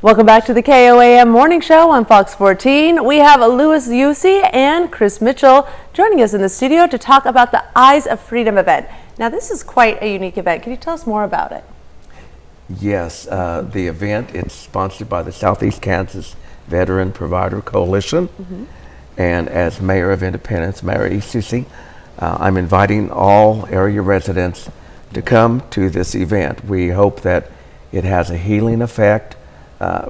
Welcome back to the KOAM Morning Show on Fox 14. We have Louis Yusi and Chris Mitchell joining us in the studio to talk about the Eyes of Freedom event. Now, this is quite a unique event. Can you tell us more about it? Yes, the event, it's sponsored by the Southeast Kansas Veteran Provider Coalition. And as Mayor of Independence, Mayor Isusi, I'm inviting all area residents to come to this event. We hope that it has a healing effect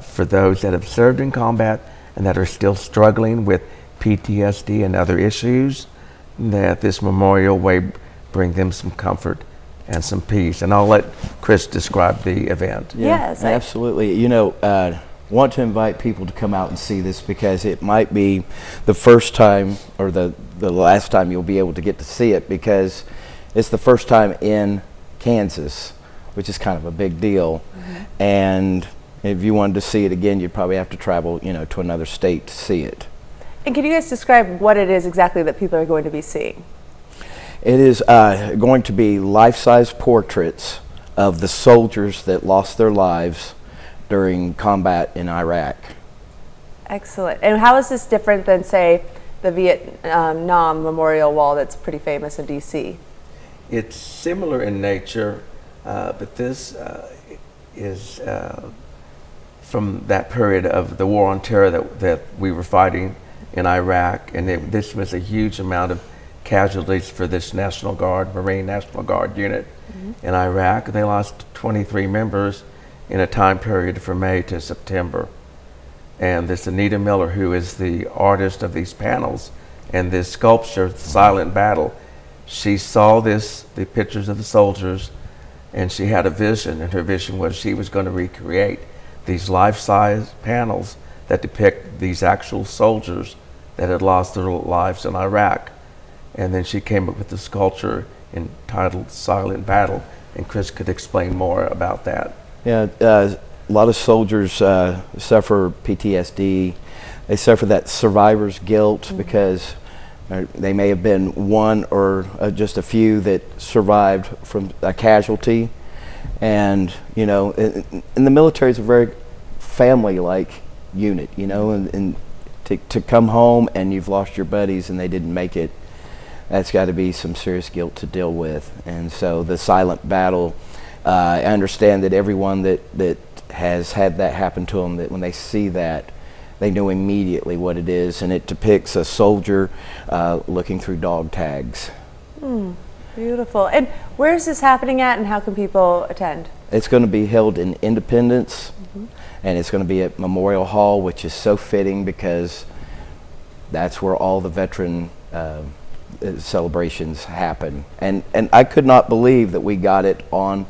for those that have served in combat and that are still struggling with PTSD and other issues, that this memorial will bring them some comfort and some peace. And I'll let Chris describe the event. Yes, absolutely. You know, want to invite people to come out and see this because it might be the first time or the last time you'll be able to get to see it, because it's the first time in Kansas, which is kind of a big deal. And if you wanted to see it again, you'd probably have to travel, to another state to see it. And can you guys describe what it is exactly that people are going to be seeing? It is going to be life-size portraits of the soldiers that lost their lives during combat in Iraq. Excellent. And how is this different than, say, the Vietnam Memorial Wall that's pretty famous in D.C.? It's similar in nature, but this is from that period of the war on terror that we were fighting in Iraq, and this was a huge amount of casualties for this National Guard, Marine National Guard unit in Iraq. They lost 23 members in a time period from May to September. And this Anita Miller, who is the artist of these panels and this sculpture, Silent Battle, she saw the pictures of the soldiers, and she had a vision, and her vision was she was going to recreate these life-size panels that depict these actual soldiers that had lost their lives in Iraq. And then she came up with the sculpture entitled Silent Battle, and Chris could explain more about that. Yeah, a lot of soldiers suffer PTSD. They suffer that survivor's guilt because they may have been one or just a few that survived from a casualty. And, and the military is a very family-like unit, and to come home and you've lost your buddies and they didn't make it, that's got to be some serious guilt to deal with. And so the Silent Battle, I understand that everyone that has had that happen to them, that when they see that, they know immediately what it is, and it depicts a soldier looking through dog tags. Beautiful. And where is this happening at, and how can people attend? It's going to be held in Independence, and it's going to be at Memorial Hall, which is so fitting because that's where all the veteran celebrations happen. And I could not believe that we got it on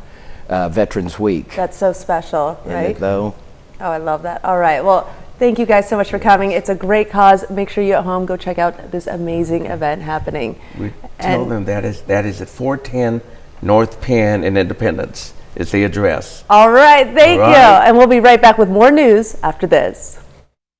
Veterans Week. That's so special, Isn't right? it, though? Oh, I love that. All right. Well, thank you guys so much for coming. It's a great cause. Make sure you at home go check out this amazing event happening. We tell them that is at 410 North Penn in Independence is the address. All right. Thank you. And we'll be right back with more news after this.